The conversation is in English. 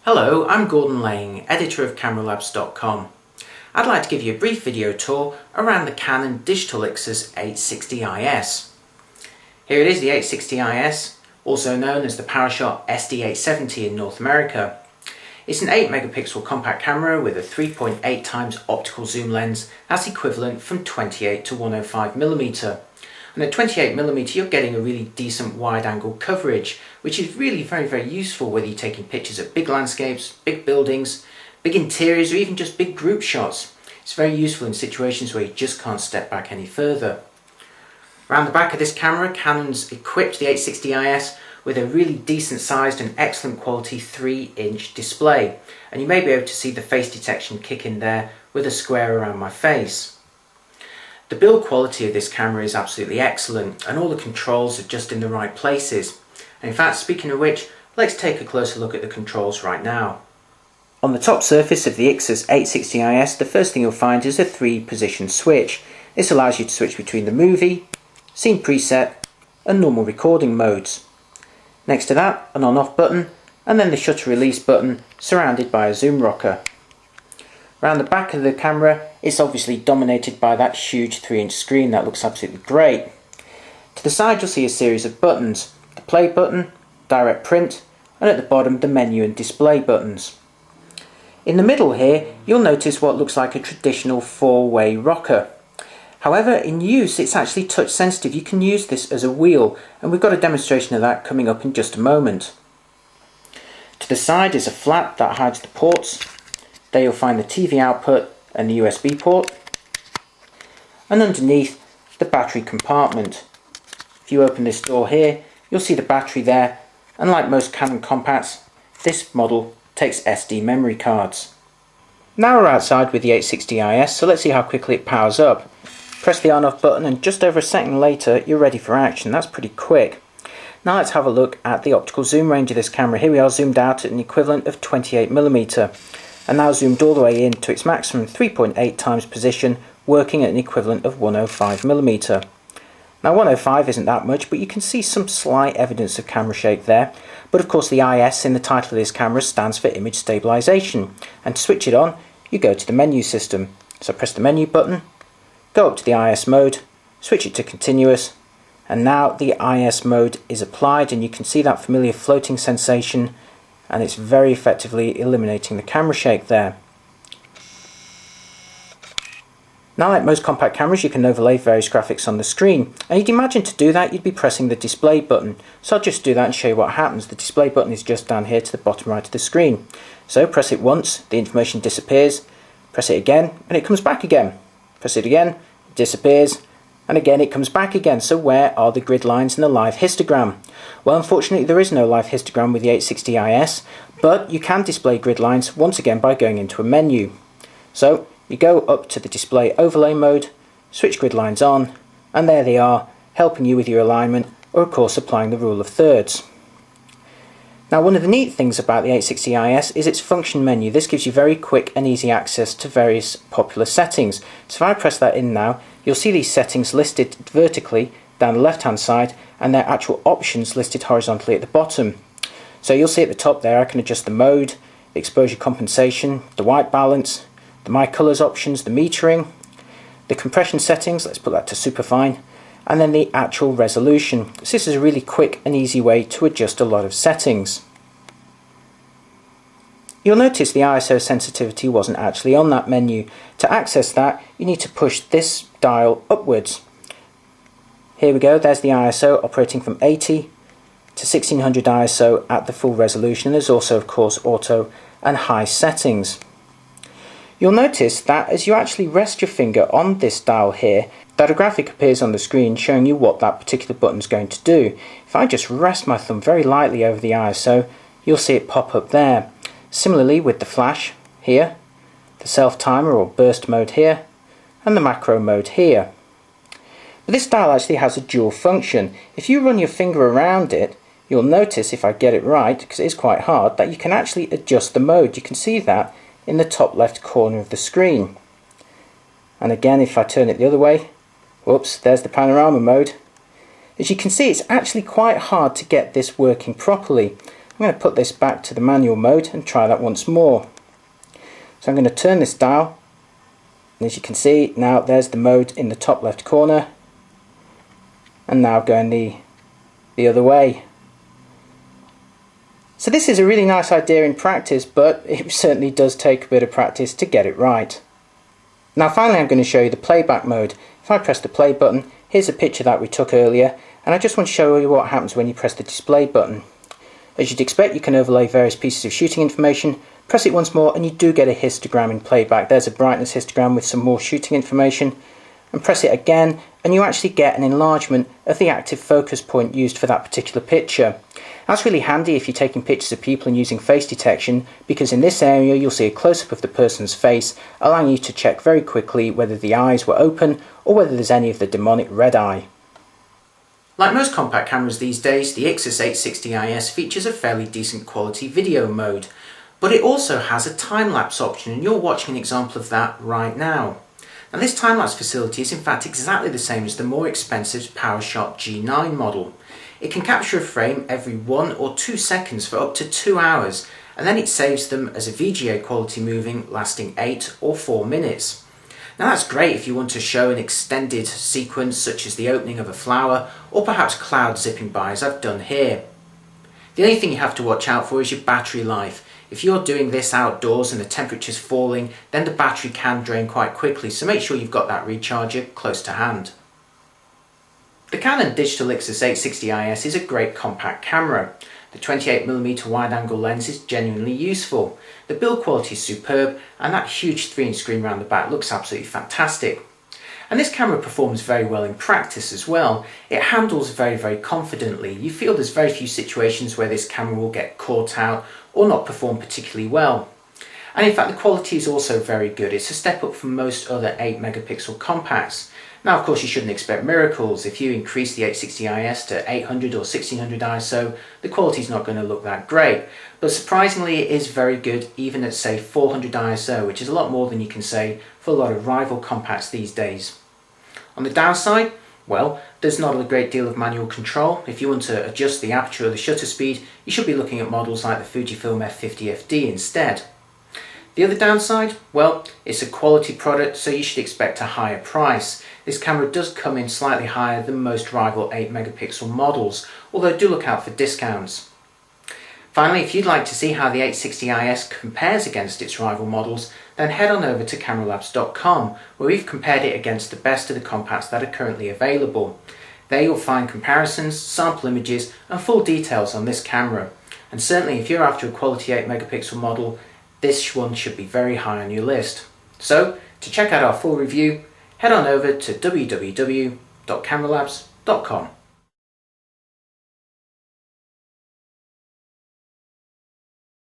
Hello, I'm Gordon Lang, editor of CameraLabs.com. I'd like to give you a brief video tour around the Canon digital Ixus 860IS. Here it is, the 860IS, also known as the PowerShot SD870 in North America. It's an 8 megapixel compact camera with a 3.8 times optical zoom lens that's equivalent from 28 to 105mm. And at 28mm you're getting a really decent wide angle coverage, which is really very useful whether you're taking pictures of big landscapes, big buildings, big interiors, or even just big group shots. It's very useful in situations where you just can't step back any further. Around the back of this camera, Canon's equipped the 860IS with a really decent sized and excellent quality 3-inch display, and you may be able to see the face detection kick in there with a square around my face. The build quality of this camera is absolutely excellent, and all the controls are just in the right places. And in fact, speaking of which, let's take a closer look at the controls right now. On the top surface of the Ixus 860IS, the first thing you'll find is a 3-position switch. This allows you to switch between the movie, scene preset and normal recording modes. Next to that, an on-off button, and then the shutter release button surrounded by a zoom rocker. Around the back of the camera, it's obviously dominated by that huge 3-inch screen that looks absolutely great. To the side you'll see a series of buttons, the play button, direct print, and at the bottom the menu and display buttons. In the middle here you'll notice what looks like a traditional 4-way rocker. However, in use it's actually touch sensitive. You can use this as a wheel, and we've got a demonstration of that coming up in just a moment. To the side is a flap that hides the ports. There you'll find the TV output and the USB port, and underneath the battery compartment. If you open this door here, you'll see the battery there, and like most Canon compacts, this model takes SD memory cards. Now we're outside with the 860IS, so let's see how quickly it powers up. Press the on-off button and just over a second later you're ready for action. That's pretty quick. Now let's have a look at the optical zoom range of this camera. Here we are zoomed out at an equivalent of 28mm. And now zoomed all the way in to its maximum 3.8 times position, working at an equivalent of 105mm. Now 105 isn't that much, but you can see some slight evidence of camera shake there. But of course the IS in the title of this camera stands for image stabilisation, and to switch it on you go to the menu system. So press the menu button, go up to the IS mode, switch it to continuous, and now the IS mode is applied, and you can see that familiar floating sensation, and it's very effectively eliminating the camera shake there. Now, like most compact cameras, you can overlay various graphics on the screen, and you'd imagine to do that you'd be pressing the display button. So I'll just do that and show you what happens. The display button is just down here to the bottom right of the screen. So press it once, the information disappears, press it again and it comes back again. Press it again, it disappears, and again it comes back again. So where are the grid lines and the live histogram? Well, unfortunately there is no live histogram with the 860IS, but you can display grid lines once again by going into a menu. So you go up to the display overlay mode, switch grid lines on, and there they are, helping you with your alignment, or of course applying the rule of thirds. Now, one of the neat things about the 860IS is its function menu. This gives you very quick and easy access to various popular settings. So if I press that in now, you'll see these settings listed vertically down the left hand side, and their actual options listed horizontally at the bottom. So you'll see at the top there I can adjust the mode, the exposure compensation, the white balance, the my colors options, the metering, the compression settings, let's put that to superfine, and then the actual resolution. So this is a really quick and easy way to adjust a lot of settings. You'll notice the ISO sensitivity wasn't actually on that menu. To access that you need to push this dial upwards. Here we go, there's the ISO operating from 80 to 1600 ISO at the full resolution. There's also of course auto and high settings. You'll notice that as you actually rest your finger on this dial here, that a graphic appears on the screen showing you what that particular button is going to do. If I just rest my thumb very lightly over the ISO, you'll see it pop up there. Similarly with the flash here, the self timer or burst mode here, and the macro mode here. But this dial actually has a dual function. If you run your finger around it, you'll notice, if I get it right, because it is quite hard, that you can actually adjust the mode. You can see that in the top left corner of the screen. And again, if I turn it the other way, whoops, there's the panorama mode. As you can see, it's actually quite hard to get this working properly. I'm going to put this back to the manual mode and try that once more. So I'm going to turn this dial, and as you can see now there's the mode in the top left corner, and now going the other way. So this is a really nice idea in practice, but it certainly does take a bit of practice to get it right. Now finally I'm going to show you the playback mode. If I press the play button, here's a picture that we took earlier, and I just want to show you what happens when you press the display button. As you'd expect, you can overlay various pieces of shooting information. Press it once more and you do get a histogram in playback. There's a brightness histogram with some more shooting information. And press it again and you actually get an enlargement of the active focus point used for that particular picture. That's really handy if you're taking pictures of people and using face detection, because in this area you'll see a close-up of the person's face, allowing you to check very quickly whether the eyes were open or whether there's any of the demonic red eye. Like most compact cameras these days, the Ixus 860IS features a fairly decent quality video mode, but it also has a time-lapse option, and you're watching an example of that right now. Now this time-lapse facility is in fact exactly the same as the more expensive PowerShot G9 model. It can capture a frame every 1 or 2 seconds for up to 2 hours, and then it saves them as a VGA quality moving lasting 8 or 4 minutes. Now that's great if you want to show an extended sequence such as the opening of a flower or perhaps clouds zipping by, as I've done here. The only thing you have to watch out for is your battery life. If you're doing this outdoors and the temperature's falling, then the battery can drain quite quickly, so make sure you've got that recharger close to hand. The Canon digital Ixus 860IS is a great compact camera. The 28mm wide-angle lens is genuinely useful. The build quality is superb, and that huge 3-inch screen around the back looks absolutely fantastic. And this camera performs very well in practice as well. It handles very confidently. You feel there's very few situations where this camera will get caught out or not perform particularly well. And in fact the quality is also very good. It's a step up from most other 8-megapixel compacts. Now of course you shouldn't expect miracles. If you increase the 860IS to 800 or 1600 ISO, the quality is not going to look that great. But surprisingly it is very good even at say 400 ISO, which is a lot more than you can say for a lot of rival compacts these days. On the downside, well, there's not a great deal of manual control. If you want to adjust the aperture or the shutter speed, you should be looking at models like the Fujifilm F50FD instead. The other downside, well, it's a quality product, so you should expect a higher price. This camera does come in slightly higher than most rival 8-megapixel models, although do look out for discounts. Finally, if you'd like to see how the 860IS compares against its rival models, then head on over to cameralabs.com, where we've compared it against the best of the compacts that are currently available. There you'll find comparisons, sample images and full details on this camera. And certainly if you're after a quality 8-megapixel model, this one should be very high on your list. So, to check out our full review, head on over to www.cameralabs.com.